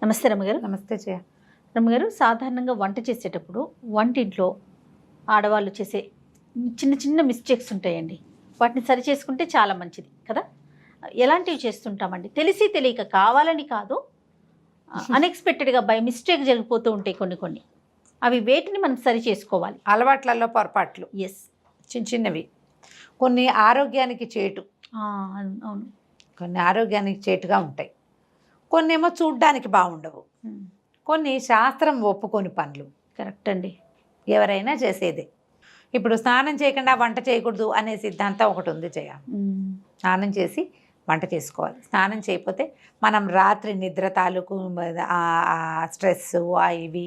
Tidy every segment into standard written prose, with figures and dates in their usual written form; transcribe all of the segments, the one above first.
నమస్తే రమ్మగారు. నమస్తే జయ. రమ్మగారు, సాధారణంగా వంట చేసేటప్పుడు వంటింట్లో ఆడవాళ్ళు చేసే చిన్న చిన్న మిస్టేక్స్ ఉంటాయండి. వాటిని సరి చేసుకుంటే చాలా మంచిది కదా. ఎలాంటివి చేస్తుంటామండి? తెలిసి తెలియక, కావాలని కాదు, అన్ఎక్స్పెక్టెడ్గా బై మిస్టేక్ జరిగిపోతూ ఉంటాయి కొన్ని. అవి వేటిని మనం సరి చేసుకోవాలి? అలవాట్లలో పొరపాట్లు ఎస్, చిన్న చిన్నవి, కొన్ని ఆరోగ్యానికి చేటు, అవును. కొన్ని ఆరోగ్యానికి చేటుగా ఉంటాయి, కొన్ని ఏమో చూడ్డానికి బాగుండవు, కొన్ని శాస్త్రం ఒప్పుకొని పనులు. కరెక్ట్ అండి. ఎవరైనా చేసేదే. ఇప్పుడు స్నానం చేయకుండా వంట చేయకూడదు అనే సిద్ధాంతం ఒకటి ఉంది జయ. స్నానం చేసి వంట చేసుకోవాలి. స్నానం చేయకపోతే మనం రాత్రి నిద్ర తాలూకు స్ట్రెస్ ఇవి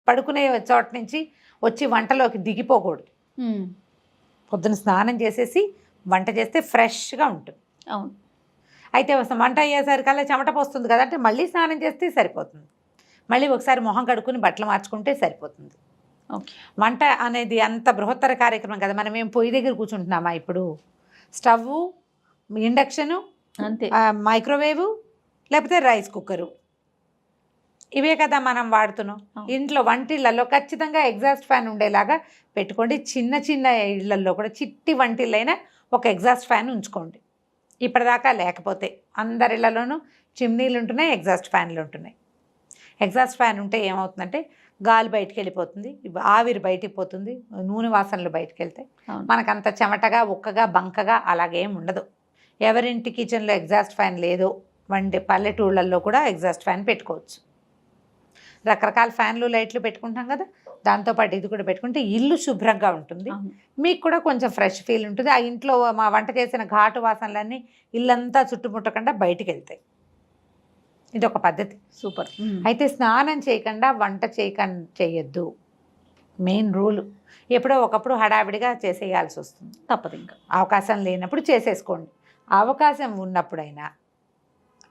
పడుకునే చోట నుంచి వచ్చి వంటలోకి దిగిపోకూడదు. పొద్దున స్నానం చేసేసి వంట చేస్తే ఫ్రెష్గా ఉంటుంది. అవును. అయితే వంట అయ్యేసరికల్లా చెమట పోస్తుంది కదా, అంటే మళ్ళీ స్నానం చేస్తే సరిపోతుంది. మళ్ళీ ఒకసారి మొహం కడుక్కుని బట్టలు మార్చుకుంటే సరిపోతుంది. వంట అనేది అంత బృహత్తర కార్యక్రమం కదా. మనం ఏం పొయ్యి దగ్గర కూర్చుంటున్నామా? ఇప్పుడు స్టవ్, ఇండక్షను, అంతే, మైక్రోవేవ్, లేకపోతే రైస్ కుక్కరు, ఇవే కదా మనం వాడుతున్నాం. ఇంట్లో వంటిళ్ళల్లో ఖచ్చితంగా ఎగ్జాస్ట్ ఫ్యాన్ ఉండేలాగా పెట్టుకోండి. చిన్న చిన్న ఇళ్లల్లో కూడా, చిట్టి వంటిళ్ళైనా ఒక ఎగ్జాస్ట్ ఫ్యాన్ ఉంచుకోండి. ఇప్పటిదాకా లేకపోతే అందరి ఇళ్లలోనూ చిమ్నీలు ఉంటున్నాయి, ఎగ్జాస్ట్ ఫ్యాన్లు ఉంటున్నాయి. ఎగ్జాస్ట్ ఫ్యాన్ ఉంటే ఏమవుతుందంటే గాలి బయటికి వెళ్ళిపోతుంది, ఆవిరి బయటికి పోతుంది, నూనె వాసనలు బయటికి వెళ్తాయి. మనకంత చెమటగా, ఉక్కగా, బంకగా అలాగేం ఉండదు. ఎవరింటి కిచెన్లో ఎగ్జాస్ట్ ఫ్యాన్ లేదో పల్లెటూళ్ళల్లో కూడా ఎగ్జాస్ట్ ఫ్యాన్ పెట్టుకోవచ్చు. రకరకాల ఫ్యాన్లు, లైట్లు పెట్టుకుంటాం కదా, దాంతోపాటు ఇది కూడా పెట్టుకుంటే ఇల్లు శుభ్రంగా ఉంటుంది. మీకు కూడా కొంచెం ఫ్రెష్ ఫీల్ ఉంటుంది. ఆ ఇంట్లో మా వంట చేసిన ఘాటు వాసనలన్నీ ఇల్లంతా చుట్టుముట్టకుండా బయటికి వెళ్తాయి. ఇది ఒక పద్ధతి. సూపర్. అయితే స్నానం చేయకుండా వంట చేయొద్దు, మెయిన్ రూలు. ఎప్పుడో ఒకప్పుడు హడావిడిగా చేసేయాల్సి వస్తుంది, తప్పదు. ఇంకా అవకాశం లేనప్పుడు చేసేసుకోండి. అవకాశం ఉన్నప్పుడైనా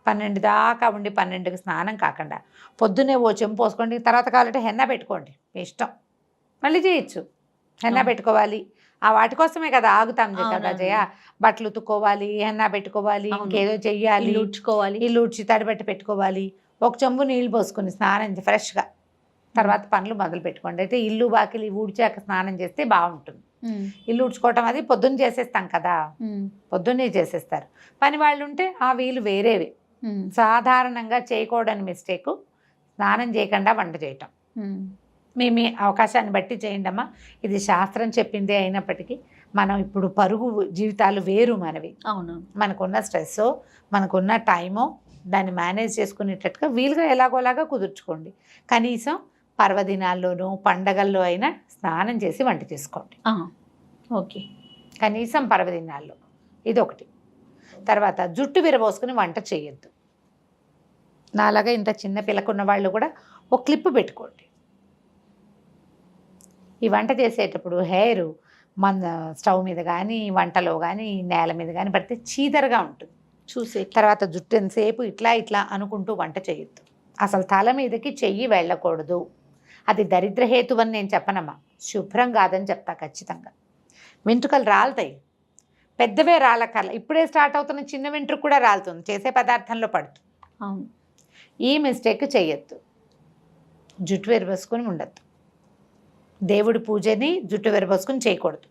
12 దాకా ఉండి 12కి స్నానం కాకుండా పొద్దున్నే ఓ చెంపు పోసుకోండి. తర్వాత కావాలంటే హెన్నా పెట్టుకోండి, మీ ఇష్టం, మళ్ళీ చేయొచ్చు. హెన్నా పెట్టుకోవాలి, ఆ వాటి కోసమే కదా ఆగుతాం కదా జయ. బట్టలు ఉతుక్కోవాలి, హెన్నా పెట్టుకోవాలి, ఇంకేదో చెయ్యాలి, ఇల్లు ఊడ్చి తడిబెట్టి పెట్టుకోవాలి. ఒక చెంబు నీళ్ళు పోసుకొని స్నానం ఫ్రెష్గా తర్వాత పనులు మొదలు పెట్టుకోండి. అయితే ఇల్లు వాకిలి ఊడ్చాక స్నానం చేస్తే బాగుంటుంది. ఇల్లు ఊడ్చుకోవటం అది పొద్దున్న చేసేస్తాం కదా, పొద్దున్నే చేసేస్తారు. పని వాళ్ళు ఉంటే ఆ వీలు వేరేవి. సాధారణంగా చేయకూడని మిస్టేక్ స్నానం చేయకుండా వంట చేయటం. మీ అవకాశాన్ని బట్టి చేయండి అమ్మా. ఇది శాస్త్రం చెప్పిందే అయినప్పటికీ మనం ఇప్పుడు పరుగు జీవితాలు వేరు మనవి. అవును. మనకున్న స్ట్రెస్, మనకున్న టైము, దాన్ని మేనేజ్ చేసుకునేటట్టుగా వీలుగా ఎలాగోలాగా కుదుర్చుకోండి. కనీసం పర్వదినాల్లోనూ పండగల్లో అయినా స్నానం చేసి వంట చేసుకోండి. ఓకే. కనీసం పర్వదినాల్లో ఇదొకటి. తర్వాత జుట్టు విరబోసుకుని వంట చేయొద్దు. నాలాగా ఇంత చిన్న పిల్లకున్న వాళ్ళు కూడా ఒక క్లిప్ పెట్టుకోండి. ఈ వంట చేసేటప్పుడు హెయిర్ మన స్టవ్ మీద కానీ, వంటలో కానీ, నేల మీద కానీ పడితే చీదరగా ఉంటుంది చూసే. తర్వాత జుట్టు ఎంతసేపు ఇట్లా అనుకుంటూ వంట చేయొద్దు. అసలు తల మీదకి చెయ్యి వెళ్ళకూడదు. అది దరిద్రహేతు అని నేను చెప్పనమ్మా, శుభ్రం కాదని చెప్తా ఖచ్చితంగా. వెంట్రుకలు రాలుతాయి, పెద్దవే రాలకల్లా. ఇప్పుడే స్టార్ట్ అవుతున్న చిన్న వెంట్రుక కూడా రాలుతుంది, చేసే పదార్థంలో పడుతుంది. అవును. ఈ మిస్టేక్ చేయొద్దు. జుట్టు విరబోసుకొని ఉండద్దు. దేవుడి పూజని జుట్టు విరబోసుకొని చేయకూడదు.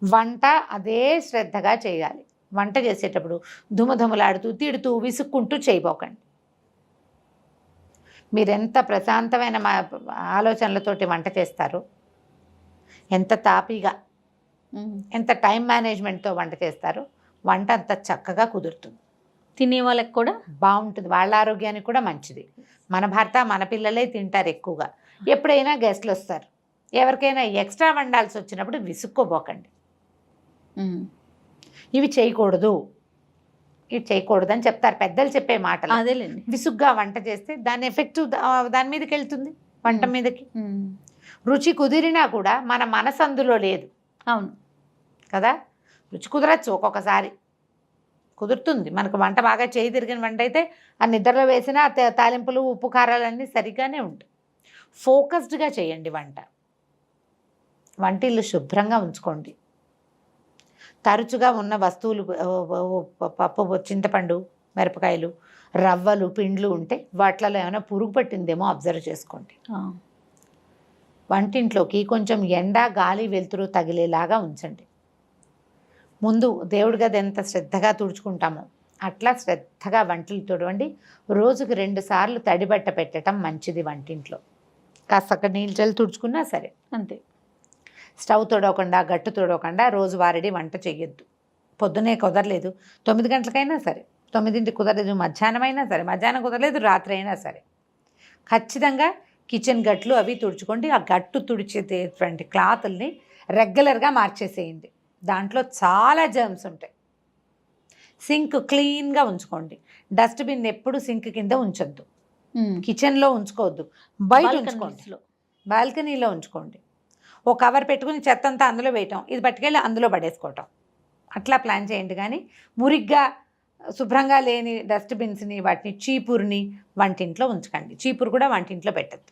వంట అదే శ్రద్ధగా చేయాలి. వంట చేసేటప్పుడు దుమదుమలాడుతూ, తిడుతూ, విసుక్కుంటూ చేయబోకండి. మీరెంత ప్రశాంతమైన ఆలోచనలతోటి వంట చేస్తారో, ఎంత తాపీగా, ఎంత టైం మేనేజ్మెంట్తో వంట చేస్తారో, వంట అంత చక్కగా కుదురుతుంది. తినే వాళ్ళకి కూడా బాగుంటుంది, వాళ్ళ ఆరోగ్యానికి కూడా మంచిది. మన భర్త, మన పిల్లలే తింటారు ఎక్కువగా. ఎప్పుడైనా గెస్ట్లు వస్తారు, ఎవరికైనా ఎక్స్ట్రా వండాల్సి వచ్చినప్పుడు విసుక్కోబోకండి. ఇవి చేయకూడదు అని చెప్తారు పెద్దలు చెప్పే మాటలు. అదేలేండి. విసుగ్గా వంట చేస్తే దాని ఎఫెక్ట్ దాని మీదకి వెళ్తుంది, వంట మీదకి. రుచి కుదిరినా కూడా మన మనసు అందులో లేదు. అవును కదా. రుచి కుదరచ్చు, ఒక్కొక్కసారి కుదురుతుంది. మనకు వంట బాగా చేయి తిరిగిన వంట అయితే ఆ నిద్రలో వేసిన తాలింపులు, ఉప్పు, కారాలన్నీ సరిగ్గానే ఉంటాయి. ఫోకస్డ్గా చేయండి వంట. వంటిల్లు శుభ్రంగా ఉంచుకోండి. తరచుగా ఉన్న వస్తువులు, పప్పు, చింతపండు, మిరపకాయలు రవ్వలు పిండ్లు ఉంటే వాటిలలో ఏమైనా పురుగు పట్టిందేమో అబ్జర్వ్ చేసుకోండి. వంటింట్లోకి కొంచెం ఎండ గాలి వెలుతురు తగిలేలాగా ఉంచండి. ముందు దేవుడి గది ఎంత శ్రద్ధగా తుడుచుకుంటామో అట్లా శ్రద్ధగా వంటలు తుడవండి. రోజుకు 2 సార్లు తడిబట్ట పెట్టడం మంచిది. వంటింట్లో కాస్త నీళ్ళు చల్లి తుడుచుకున్నా సరే అంతే. స్టవ్ తొడవకుండా గట్టు తొడవకుండా రోజువారీ వంట చేయొద్దు. పొద్దునే కుదరలేదు 9 గంటలకైనా సరే, 9ంటికి కుదరలేదు మధ్యాహ్నం అయినా సరే, మధ్యాహ్నం కుదరలేదు రాత్రి అయినా సరే, ఖచ్చితంగా కిచెన్ గట్లు అవి తుడుచుకోండి. ఆ గట్టు తుడిచేటువంటి క్లాతుల్ని రెగ్యులర్గా మార్చేసేయండి. దాంట్లో చాలా జర్మ్స్ ఉంటాయి. సింక్ క్లీన్గా ఉంచుకోండి. డస్ట్బిన్ ఎప్పుడు సింక్ కింద ఉంచొద్దు. కిచెన్లో ఉంచుకోవద్దు, బయట ఉంచుకోండి, బాల్కనీలో ఉంచుకోండి. ఓ కవర్ పెట్టుకుని చెత్త అంతా అందులో వేయటం, ఇది పట్టుకెళ్ళి అందులో పడేసుకోవటం, అట్లా ప్లాన్ చేయండి. కానీ మురిగ్గా శుభ్రంగా లేని డస్ట్బిన్స్ని వాటిని చీపురుని వంటింట్లో ఉంచకండి. చీపురు కూడా వంటింట్లో పెట్టద్దు,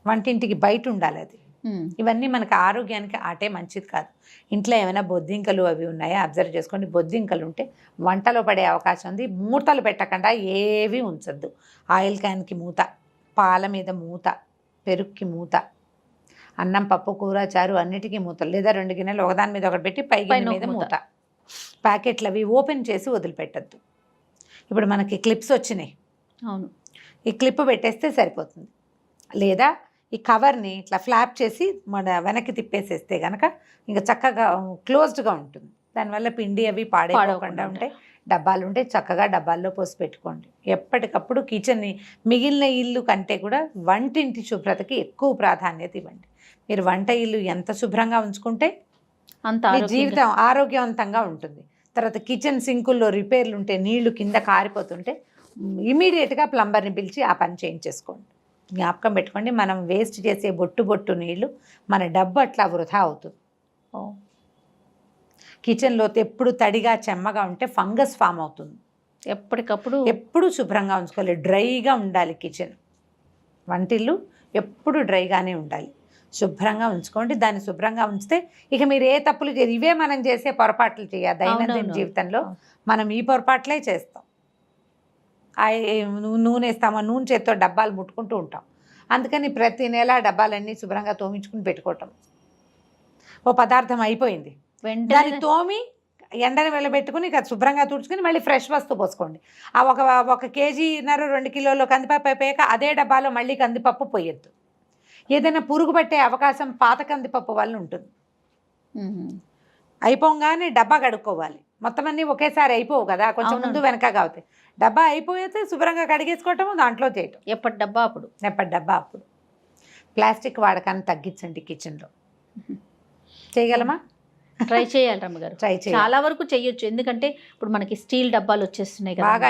వంటింటికి బయట ఉండాలి అది. ఇవన్నీ మనకు ఆరోగ్యానికి ఆటే మంచిది కాదు. ఇంట్లో ఏమైనా బొద్దింకలు అవి ఉన్నాయా అబ్జర్వ్ చేసుకోండి. బొద్దింకలు ఉంటే వంటలో పడే అవకాశం ఉంది. మూతలు పెట్టకుండా ఏవి ఉంచద్దు. ఆయిల్ క్యాన్కి మూత, పాల మీద మూత, పెరుగుకి మూత, అన్నం పప్పు కూర చారు అన్నిటికీ మూతలు, లేదా 2 గిన్నెలు ఒకదాని మీద ఒకటి పెట్టి పై గిన్నె మీద మూత. ప్యాకెట్లు అవి ఓపెన్ చేసి వదిలిపెట్టద్దు. ఇప్పుడు మనకి క్లిప్స్ వచ్చినాయి, అవును, ఈ క్లిప్ పెట్టేస్తే సరిపోతుంది. లేదా ఈ కవర్ని ఇట్లా ఫ్లాప్ చేసి మన వెనక్కి తిప్పేసేస్తే కనుక ఇంకా చక్కగా క్లోజ్డ్గా ఉంటుంది. దానివల్ల పిండి అవి పాడైపోకుండా ఉంటాయి. డబ్బాలు ఉంటే చక్కగా డబ్బాల్లో పోసి పెట్టుకోండి. ఎప్పటికప్పుడు కిచెన్ని మిగిలిన ఇల్లు కంటే కూడా వంటింటి శుభ్రతకి ఎక్కువ ప్రాధాన్యత ఇవ్వండి. మీరు వంట ఇల్లు ఎంత శుభ్రంగా ఉంచుకుంటే అంత మీ జీవితం ఆరోగ్యవంతంగా ఉంటుంది. తర్వాత కిచెన్ సింకుల్లో రిపేర్లు ఉంటే, నీళ్లు కింద కారిపోతుంటే ఇమీడియట్గా ప్లంబర్ని పిలిచి ఆ పని చేయించేసుకోండి. జ్ఞాపకం పెట్టుకోండి, మనం వేస్ట్ చేసే బొట్టు నీళ్లు మన డబ్బు అట్లా వృధా అవుతుంది. కిచెన్లో ఎప్పుడు తడిగా చెమ్మగా ఉంటే ఫంగస్ ఫామ్ అవుతుంది. ఎప్పుడు శుభ్రంగా ఉంచుకోవాలి, డ్రైగా ఉండాలి కిచెన్. వంటిల్లు ఎప్పుడు డ్రైగానే ఉండాలి. శుభ్రంగా ఉంచుకోండి. దాన్ని శుభ్రంగా ఉంచితే ఇక మీరు ఏ తప్పులు చేయరు. ఇవే మనం చేసే పొరపాట్లు చేయాలి. దైనందిన జీవితంలో మనం ఈ పొరపాట్లే చేస్తాం. నూనె వేస్తామా, నూనె చేత్తో డబ్బాలు ముట్టుకుంటూ ఉంటాం. అందుకని ప్రతి నెల డబ్బాలన్నీ శుభ్రంగా తోమించుకుని పెట్టుకోవటం. ఓ పదార్థం అయిపోయింది, దాన్ని తోమి ఎండని వెళ్ళబెట్టుకుని ఇక శుభ్రంగా తుడుచుకుని మళ్ళీ ఫ్రెష్ వస్తువు పోసుకోండి. ఆ 1 కేజీన్నర 2 కిలోలు కందిపప్పు అయిపోయాక అదే డబ్బాలో మళ్ళీ కందిపప్పు పోయొద్దు. ఏదైనా పురుగు పట్టే అవకాశం పాత కందిపప్పు వల్ల ఉంటుంది. అయిపోగానే డబ్బా కడుక్కోవాలి. మొత్తం అన్నీ ఒకేసారి అయిపోవు కదా, కొంచెం ముందు వెనకగా అవుతాయి. డబ్బా అయిపోతే శుభ్రంగా కడిగేసుకోవటము, దాంట్లో చేయటం. ఎప్పటి డబ్బా అప్పుడు. ప్లాస్టిక్ వాడకాన్ని తగ్గించండి కిచెన్లో. చేయగలమా? ట్రై చేయాలి రమ్మగారు. ట్రై చేయాలి. చాలా వరకు చేయొచ్చు. ఎందుకంటే ఇప్పుడు మనకి స్టీల్ డబ్బాలు వచ్చేస్తున్నాయి కదా, బాగా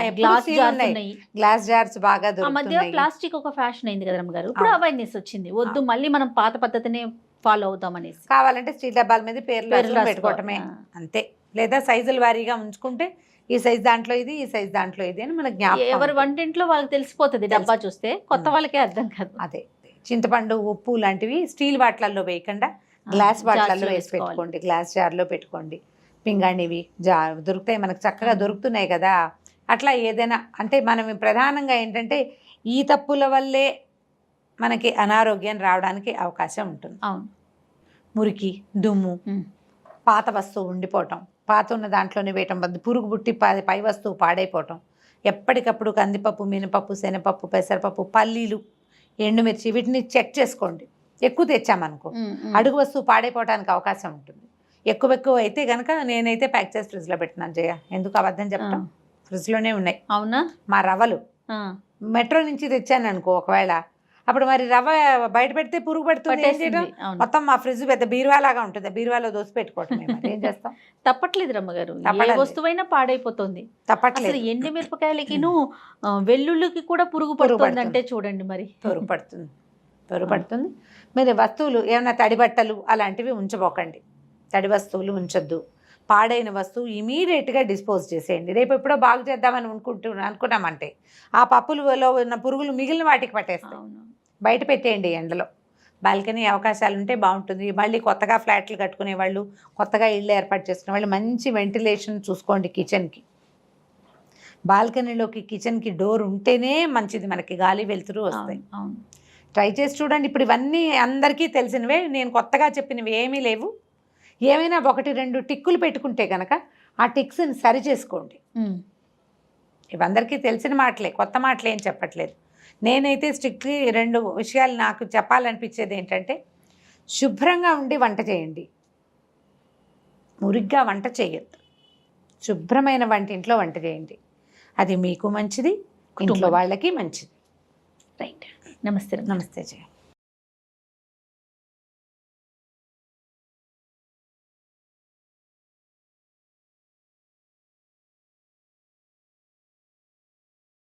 గ్లాస్ జార్స్ బాగా ఆ మధ్య ప్లాస్టిక్ ఒక ఫ్యాషన్ అయింది కదా రమ్మగారు. ఇప్పుడు అవేర్నెస్ వచ్చింది, వద్దు మళ్ళీ మనం పాత పద్ధతిని ఫాలో అవుతాం అనేసి. కావాలంటే స్టీల్ డబ్బాల మీద పేర్లు పెట్టుకోవటమే అంతే. లేదా సైజుల వారీగా ఉంచుకుంటే ఈ సైజ్ దాంట్లో ఇది, ఈ సైజ్ దాంట్లో ఇది అని మనకు జ్ఞాపకం. ఎవరి వంటింట్లో వాళ్ళకి తెలిసిపోతుంది. డబ్బా చూస్తే కొత్త వాళ్ళకే అర్థం కాదు. అదే చింతపండు ఉప్పు లాంటివి స్టీల్ వాటిలలో వేయకుండా గ్లాస్ వాటిలలో వేసి పెట్టుకోండి. గ్లాస్ జార్లో పెట్టుకోండి. పింగాణివి దొరుకుతాయి మనకు, చక్కగా దొరుకుతున్నాయి కదా. అట్లా ఏదైనా అంటే మనం ప్రధానంగా ఏంటంటే ఈ తప్పుల వల్లే మనకి అనారోగ్యం రావడానికి అవకాశం ఉంటుంది. అవును, మురికి దుమ్ము, పాత వస్తువు ఉండిపోవటం, పాత ఉన్న దాంట్లోనే వేయటం, పురుగు పుట్టి పై వస్తువు పాడైపోవటం. ఎప్పటికప్పుడు కందిపప్పు, మినపప్పు, శనగపప్పు, పెసరపప్పు, పల్లీలు, ఎండుమిర్చి వీటిని చెక్ చేసుకోండి. ఎక్కువ తెచ్చామనుకో అడుగు వస్తువు పాడైపోవడానికి అవకాశం ఉంటుంది. ఎక్కువ అయితే కనుక నేనైతే ప్యాక్ చేసి ఫ్రిడ్జ్లో పెట్టినాను జయ. ఎందుకు అబద్ధం చెప్తాం, ఫ్రిడ్జ్లోనే ఉన్నాయి. అవునా? మా రవ్వలు మెట్రో నుంచి తెచ్చాను అనుకో, ఒకవేళ అప్పుడు మరి రవ్వ బయట పెడితే పురుగు పడుతుంది. ఏం చేయడం, మొత్తం మా ఫ్రిడ్జ్ పెద్ద బీరువా లాగా ఉంటుంది, బీరువాలో దోసి పెట్టుకోవటం. ఏం చేస్తాం? తప్పట్లేదు రమ్మగారు, ఏ వస్తువైనా పాడైపోతుంది. తప్పట్లేదు. ఎండు మిరపకాయలకి వెల్లుల్లికి కూడా పురుగు పడుతుంది అంటే చూడండి, మరి పురుగు పడుతుంది. మీరు వస్తువులు ఏమైనా తడి బట్టలు అలాంటివి ఉంచబోకండి. తడి వస్తువులు ఉంచొద్దు. పాడైన వస్తువు ఇమీడియట్గా డిస్పోజ్ చేసేయండి. రేపు ఎప్పుడో బాగు చేద్దామని అనుకున్నామంటే ఆ పప్పులలో ఉన్న పురుగులు మిగిలిన వాటికి పట్టేస్తాయి. బయట పెట్టేయండి ఎండలో. బాల్కనీ అవకాశాలు ఉంటే బాగుంటుంది. మళ్ళీ కొత్తగా ఫ్లాట్లు కట్టుకునే వాళ్ళు, కొత్తగా ఇళ్ళు ఏర్పాటు చేసుకునే వాళ్ళు మంచి వెంటిలేషన్ చూసుకోండి కిచెన్కి. బాల్కనీలోకి కిచెన్కి డోర్ ఉంటేనే మంచిది, మనకి గాలి వెలుతురు వస్తాయి. అవును అవును. ట్రై చేసి చూడండి. ఇప్పుడు ఇవన్నీ అందరికీ తెలిసినవే, నేను కొత్తగా చెప్పినవి ఏమీ లేవు. ఏమైనా 1-2 టిక్కులు పెట్టుకుంటే కనుక ఆ టిక్స్ని సరి చేసుకోండి. ఇవందరికీ తెలిసిన మాటలే, కొత్త మాటలు ఏం చెప్పట్లేదు. నేనైతే స్ట్రిక్ట్లీ 2 విషయాలు నాకు చెప్పాలనిపించేది ఏంటంటే, శుభ్రంగా ఉండి వంట చేయండి, మురిగ్గా వంట చేయొద్దు. శుభ్రమైన ఇంట్లో వంట చేయండి, అది మీకు మంచిది, ఇంట్లో వాళ్ళకి మంచిది. రైట్. నమస్తే. నమస్తే జయ.